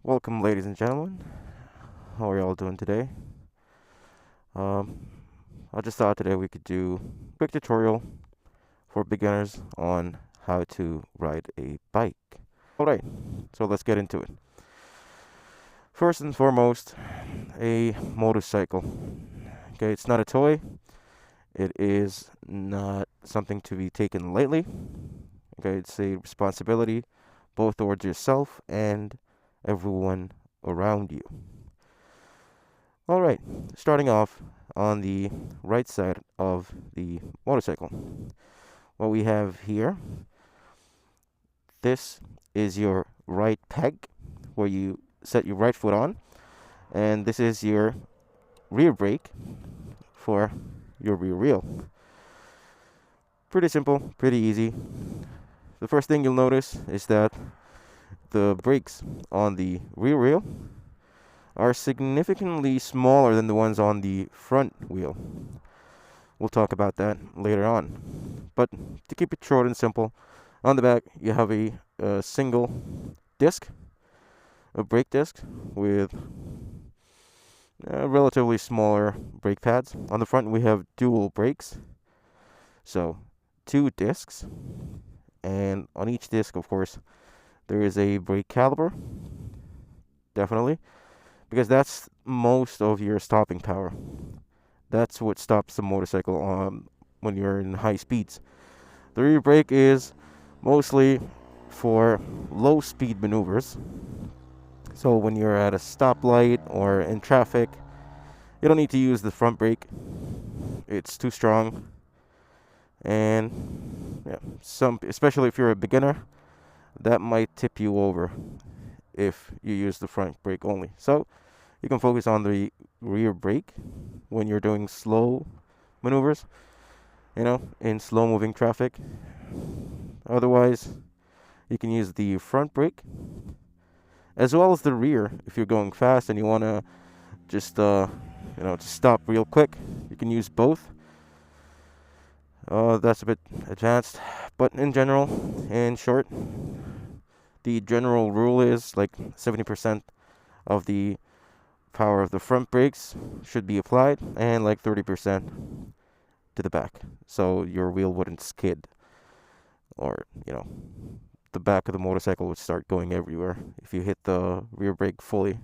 Welcome, ladies and gentlemen. How are y'all doing today? Um, I just thought today we could do a quick tutorial for beginners on how to ride a bike. Alright, so let's get into it. First and foremost, a motorcycle. Okay, it's not a toy. It is not something to be taken lightly. Okay, it's a responsibility both towards yourself and everyone around you. All right, starting off on the right side of the motorcycle. What we have here, this is your right peg where you set your right foot on, and this is your rear brake for your rear wheel. Pretty simple, pretty easy. The first thing you'll notice is that the brakes on the rear wheel are significantly smaller than the ones on the front wheel. We'll talk about that later on. But to keep it short and simple, on the back you have a single disc, a brake disc with relatively smaller brake pads. On the front we have dual brakes, so two discs, and on each disc, of course, there is a brake caliper, definitely, because that's most of your stopping power. That's what stops the motorcycle when you're in high speeds. The rear brake is mostly for low speed maneuvers. So when you're at a stoplight or in traffic, you don't need to use the front brake. It's too strong. And yeah, especially if you're a beginner, that might tip you over if you use the front brake only. So you can focus on the rear brake when you're doing slow maneuvers, in slow moving traffic. Otherwise, you can use the front brake as well as the rear if you're going fast and you want to just just stop real quick. You can use both. That's a bit advanced, but in short, the general rule is like 70% of the power of the front brakes should be applied and like 30% to the back, so your wheel wouldn't skid, or the back of the motorcycle would start going everywhere if you hit the rear brake fully.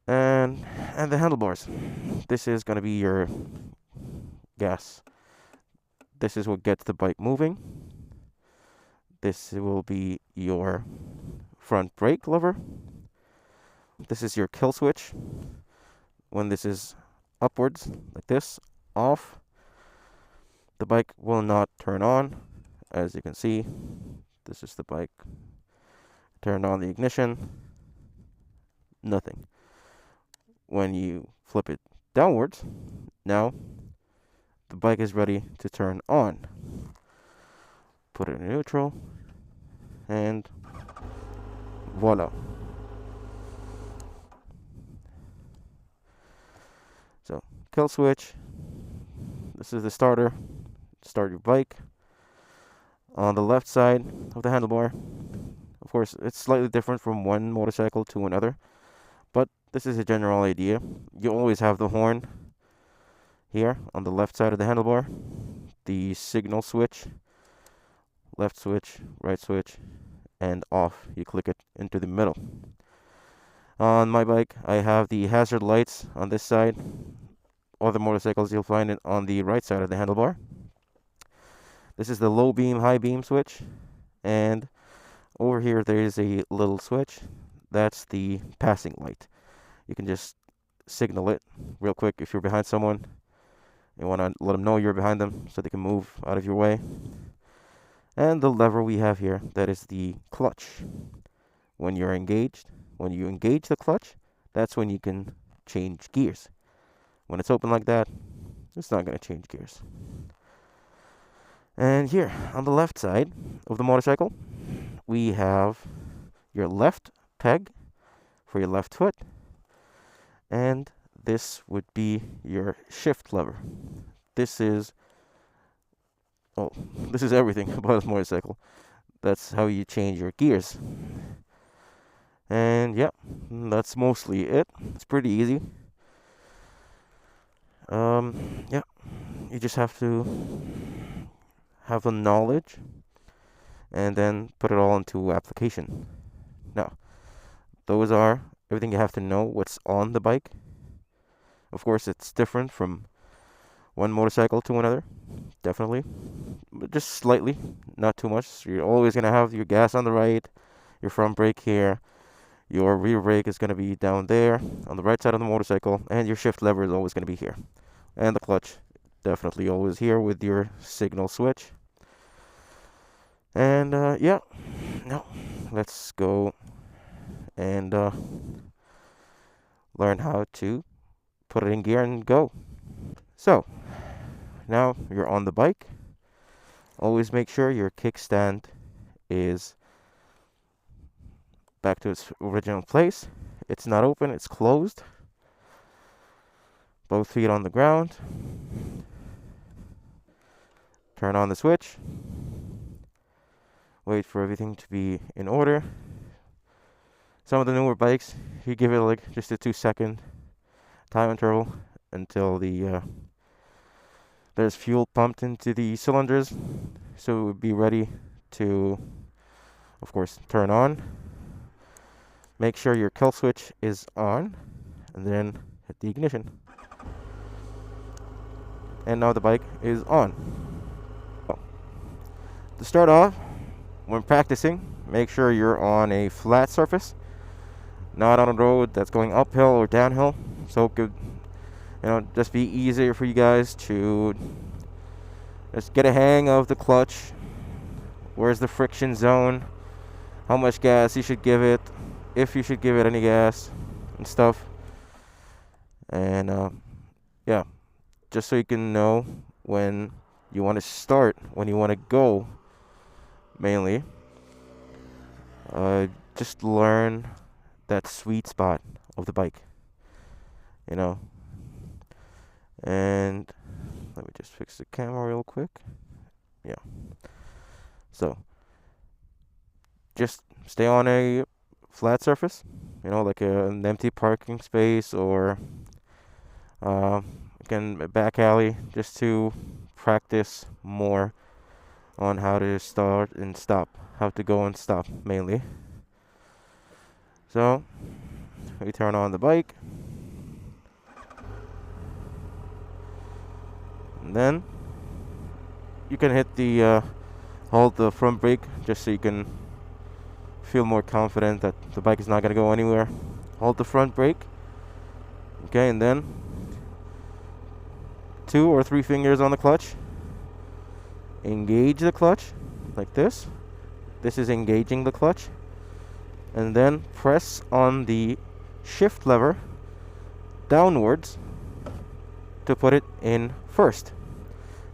And the handlebars, this is going to be your gas. This is what gets the bike moving. This will be your front brake lever. This is your kill switch. When this is upwards like this, off, the bike will not turn on. As you can see, this is the bike. Turn on the ignition, nothing. When you flip it downwards, now the bike is ready to turn on. Put it in neutral, and voila. So, kill switch. This is the starter. Start your bike. On the left side of the handlebar, of course, it's slightly different from one motorcycle to another, but this is a general idea. You always have the horn here on the left side of the handlebar, the signal switch, left switch, right switch, and off. You click it into the middle. On my bike, I have the hazard lights on this side. Other motorcycles, you'll find it on the right side of the handlebar. This is the low beam, high beam switch, and over here there is a little switch. That's the passing light. You can just signal it real quick if you're behind someone. You want to let them know you're behind them so they can move out of your way. And the lever we have here, that is the clutch. When you engage the clutch, that's when you can change gears. When it's open like that, it's not going to change gears. And here, on the left side of the motorcycle, we have your left peg for your left foot, and this would be your shift lever. This is everything about a motorcycle. That's how you change your gears. And yeah, that's mostly it. It's pretty easy. Yeah, you just have to have the knowledge and then put it all into application. Now, those are everything you have to know what's on the bike. Of course, it's different from one motorcycle to another, definitely, but just slightly, not too much. So you're always going to have your gas on the right, your front brake here, your rear brake is going to be down there on the right side of the motorcycle, and your shift lever is always going to be here. And the clutch, definitely always here with your signal switch. And yeah, now let's go and learn how to put it in gear and go. So, now you're on the bike. Always make sure your kickstand is back to its original place. It's not open, it's closed. Both feet on the ground. Turn on the switch. Wait for everything to be in order. Some of the newer bikes, you give it like just a 2-second time interval until there's fuel pumped into the cylinders, so it would be ready to, of course, turn on. Make sure your kill switch is on, and then hit the ignition. And now the bike is on. So, to start off, when practicing, make sure you're on a flat surface, not on a road that's going uphill or downhill, so it could, just be easier for you guys to just get a hang of the clutch. Where's the friction zone? How much gas you should give it, if you should give it any gas and stuff. And yeah, just so you can know when you want to start, when you want to go, mainly. Just learn that sweet spot of the bike, and let me just fix the camera real quick. Yeah, so just stay on a flat surface, like an empty parking space, or again, a back alley, just to practice more on how to start and stop, how to go and stop mainly. So we turn on the bike, and then you can hit the hold the front brake just so you can feel more confident that the bike is not going to go anywhere. Hold the front brake, okay, and then 2 or 3 fingers on the clutch. Engage the clutch like this. This is engaging the clutch. And then press on the shift lever downwards to put it in first.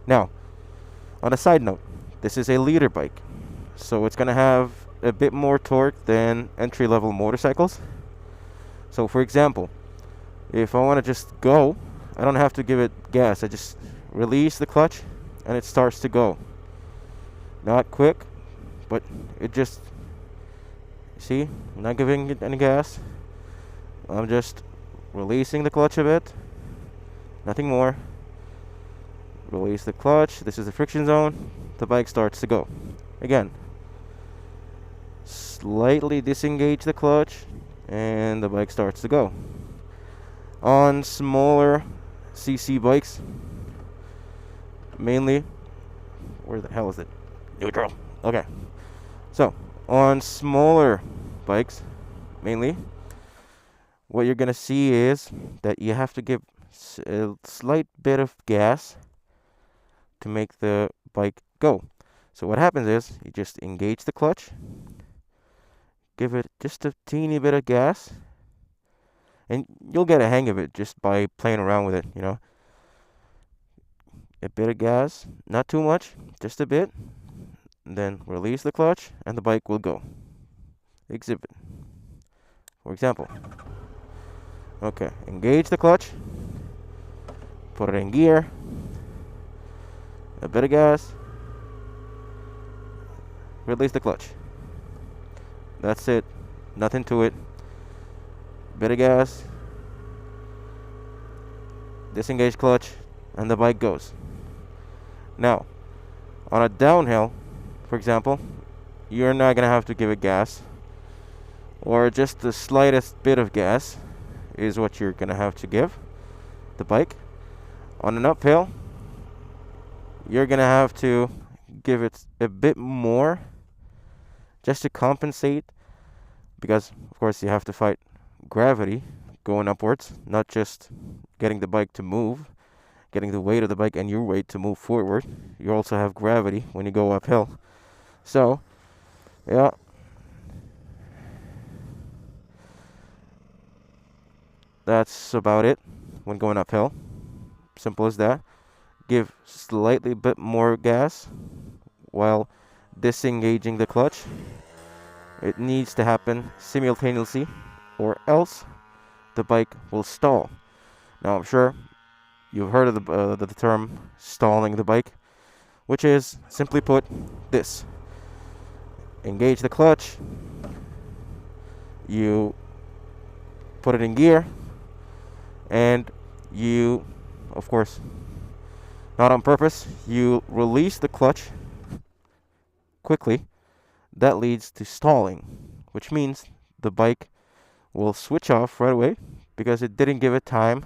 Now, on a side note, this is a leader bike, so it's going to have a bit more torque than entry-level motorcycles. So for example, if I want to just go, I don't have to give it gas. I just release the clutch and it starts to go. Not quick, but it just, see, I'm not giving it any gas. I'm just releasing the clutch a bit, nothing more. Release the clutch. This is the friction zone. The bike starts to go. Again, slightly disengage the clutch and the bike starts to go. On smaller CC bikes, mainly, where the hell is it? Neutral. Okay. So, on smaller bikes, mainly, what you're gonna see is that you have to give a slight bit of gas to make the bike go. So what happens is you just engage the clutch, give it just a teeny bit of gas, and you'll get a hang of it just by playing around with it, A bit of gas, not too much, just a bit, and then release the clutch and the bike will go. Exhibit, for example. Okay, engage the clutch, put it in gear, a bit of gas, release the clutch. That's it, nothing to it. bit of gas, disengage clutch, and the bike goes. Now, on a downhill, for example, you're not gonna have to give it gas, or just the slightest bit of gas is what you're gonna have to give the bike. On an uphill, you're gonna have to give it a bit more just to compensate, because of course you have to fight gravity going upwards, not just getting the bike to move, getting the weight of the bike and your weight to move forward. You also have gravity when you go uphill. So yeah, that's about it when going uphill. Simple as that. Give slightly bit more gas while disengaging the clutch. It needs to happen simultaneously, or else the bike will stall. Now, I'm sure you've heard of the term stalling the bike, which is, simply put, this. Engage the clutch, you put it in gear, and you, of course, not on purpose, you release the clutch quickly. That leads to stalling, which means the bike will switch off right away because it didn't give it time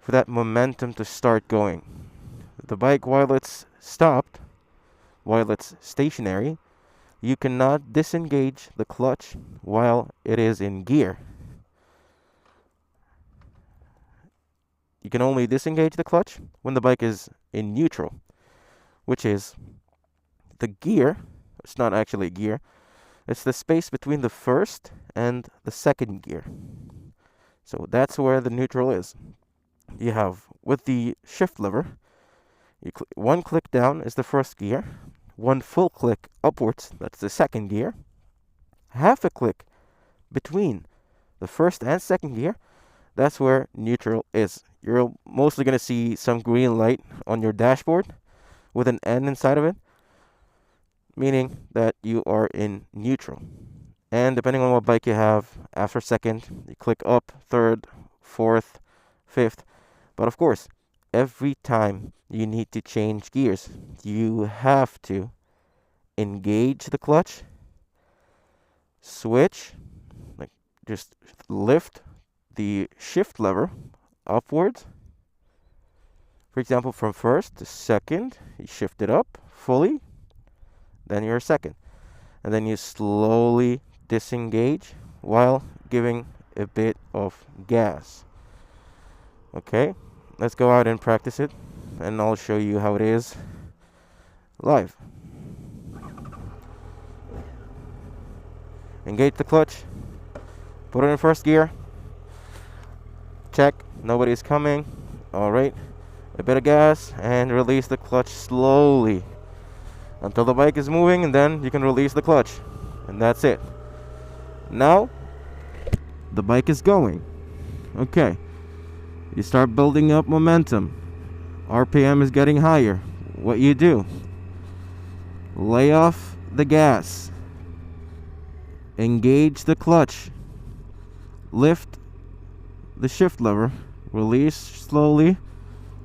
for that momentum to start going. The bike, while it's stopped, while it's stationary, you cannot disengage the clutch while it is in gear. You can only disengage the clutch when the bike is in neutral, which is the gear. It's not actually a gear. It's the space between the first and the second gear. So that's where the neutral is. You have, with the shift lever, one click down is the first gear, one full click upwards, that's the second gear, half a click between the first and second gear, that's where neutral is. You're mostly going to see some green light on your dashboard with an N inside of it, meaning that you are in neutral. And depending on what bike you have, after second, you click up, third, fourth, fifth. But of course, every time you need to change gears, you have to engage the clutch, switch, like just lift the shift lever upwards. For example, from first to second, you shift it up fully, then you're second. And then you slowly disengage while giving a bit of gas. Okay, let's go out and practice it, and I'll show you how it is live. Engage the clutch, put it in first gear, check, nobody's coming. Alright, a bit of gas, and release the clutch slowly until the bike is moving, and then you can release the clutch, and that's it. Now the bike is going. Okay, you start building up momentum, RPM is getting higher. What you do, lay off the gas, engage the clutch, lift the shift lever, release slowly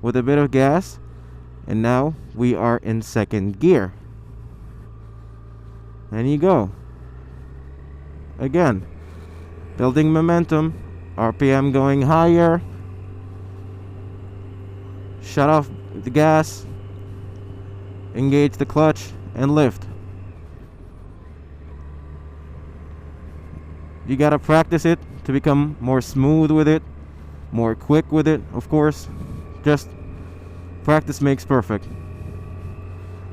with a bit of gas, and now we are in second gear. And you go again, building momentum, RPM going higher, shut off the gas, engage the clutch, and lift. You gotta practice it to become more smooth with it, more quick with it, of course. Just practice makes perfect.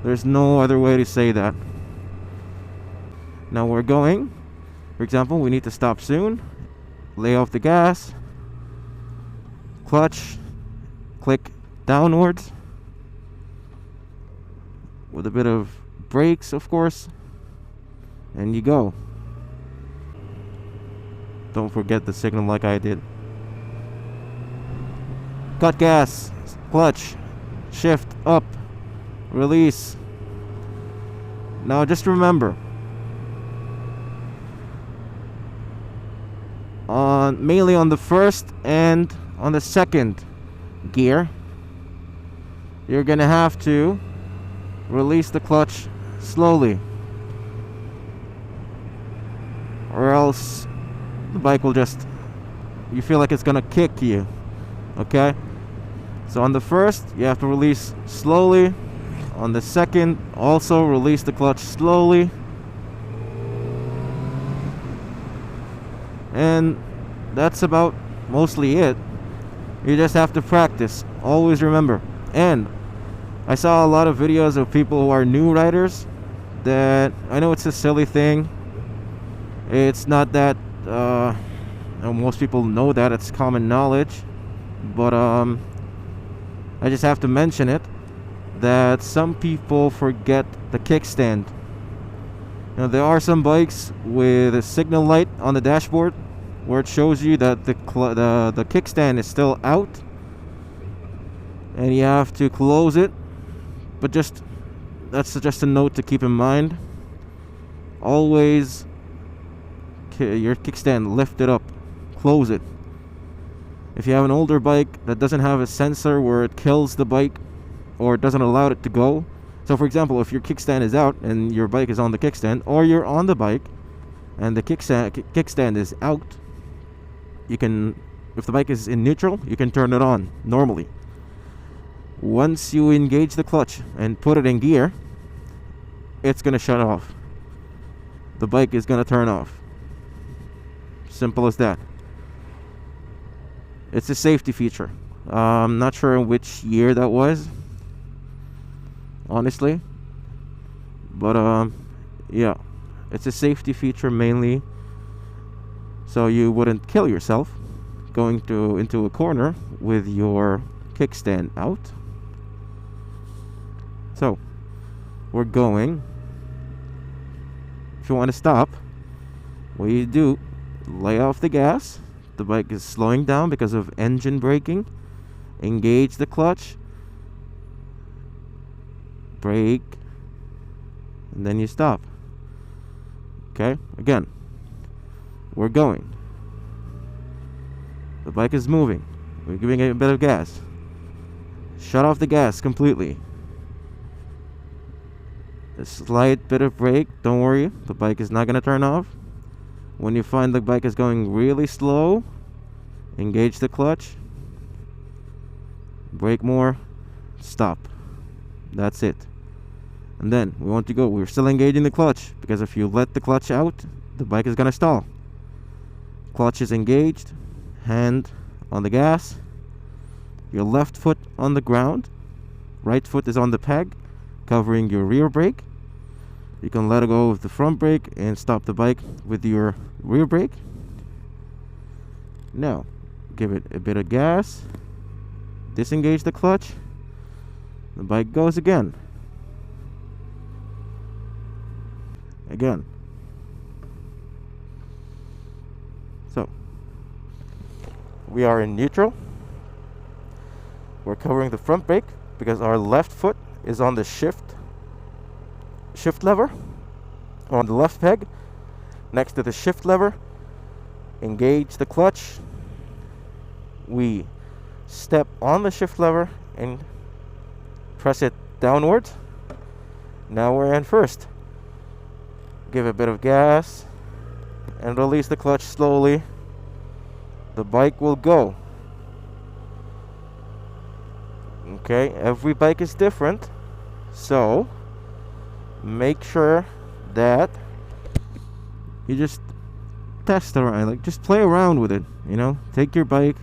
There's no other way to say that. Now we're going. For example, we need to stop soon. Lay off the gas. Clutch. Click downwards. With a bit of brakes, of course. And you go. Don't forget the signal like I did. Cut gas. Clutch. Shift up. Release. Now just remember, on mainly on the first and on the second gear, you're gonna have to release the clutch slowly, or else the bike will just, you feel like it's gonna kick you. Okay, so on the first you have to release slowly, on the second also release the clutch slowly, and that's about mostly it. You just have to practice, always remember. And I saw a lot of videos of people who are new riders that, I know it's a silly thing, it's not that most people know that, it's common knowledge, but I just have to mention it, that some people forget the kickstand. You know, there are some bikes with a signal light on the dashboard where it shows you that the kickstand is still out, and you have to close it. But that's just a note to keep in mind. Always your kickstand, lift it up, close it. If you have an older bike that doesn't have a sensor where it kills the bike or it doesn't allow it to go, so for example, if your kickstand is out and your bike is on the kickstand, or you're on the bike and the kickstand is out, you can, if the bike is in neutral, you can turn it on normally. Once you engage the clutch and put it in gear, it's gonna shut off. The bike is gonna turn off. Simple as that. It's a safety feature. I'm not sure in which year that was, honestly, but yeah, it's a safety feature mainly, so you wouldn't kill yourself going into a corner with your kickstand out. So we're going, if you want to stop, what you do, lay off the gas. The bike is slowing down because of engine braking. Engage the clutch, brake, and then you stop. Okay, again, we're going. The bike is moving. We're giving it a bit of gas. Shut off the gas completely. A slight bit of brake, don't worry, the bike is not going to turn off. When you find the bike is going really slow, engage the clutch, brake more, stop. That's it. And then we want to go, we're still engaging the clutch, because if you let the clutch out, the bike is going to stall. Clutch is engaged, hand on the gas, your left foot on the ground, right foot is on the peg, covering your rear brake. You can let go of the front brake and stop the bike with your rear brake. Now, give it a bit of gas, disengage the clutch, the bike goes again. Again. So, we are in neutral. We're covering the front brake because our left foot is on the shift lever on the left peg next to the shift lever. Engage the clutch, we step on the shift lever and press it downwards. Now we're in first. Give a bit of gas and release the clutch slowly. The bike will go. Okay, every bike is different, so make sure that you just test around, like just play around with it, you know. Take your bike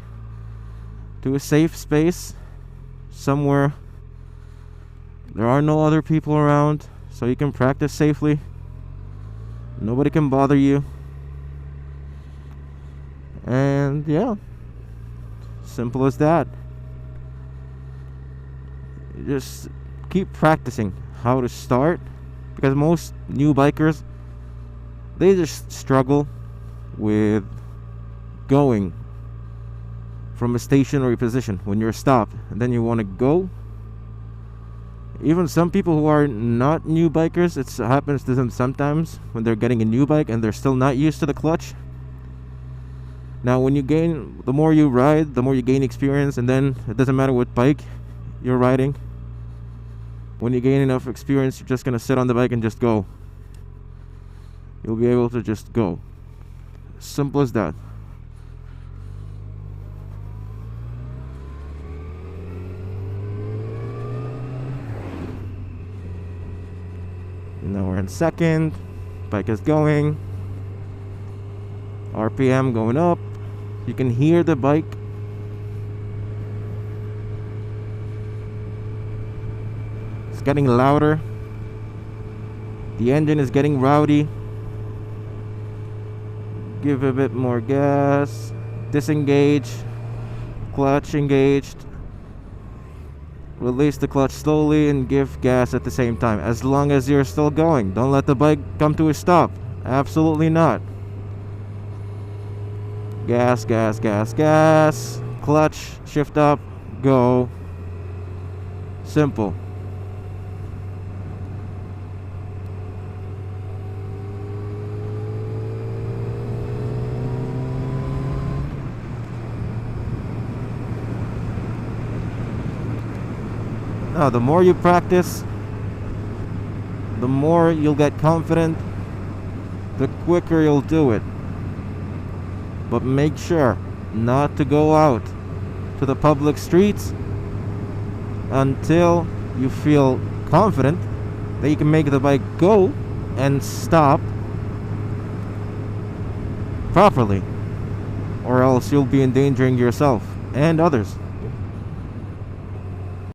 to a safe space somewhere there are no other people around, so you can practice safely. Nobody can bother you. And yeah, simple as that. Just keep practicing how to start, because most new bikers, they just struggle with going from a stationary position when you're stopped and then you want to go. Even some people who are not new bikers, it happens to them sometimes when they're getting a new bike and they're still not used to the clutch. Now, the more you ride, the more you gain experience, and then it doesn't matter what bike you're riding. When you gain enough experience, you're just gonna sit on the bike and just go. You'll be able to just go. Simple as that. Now we're in second. Bike is going. RPM going up. You can hear the bike. It's getting louder. The engine is getting rowdy. Give a bit more gas. Disengage. Clutch engaged. Release the clutch slowly and give gas at the same time. As long as you're still going. Don't let the bike come to a stop. Absolutely not. Gas, gas, gas, gas. Clutch, shift up, go. Simple. Now, the more you practice, the more you'll get confident, the quicker you'll do it. But make sure not to go out to the public streets until you feel confident that you can make the bike go and stop properly, or else you'll be endangering yourself and others.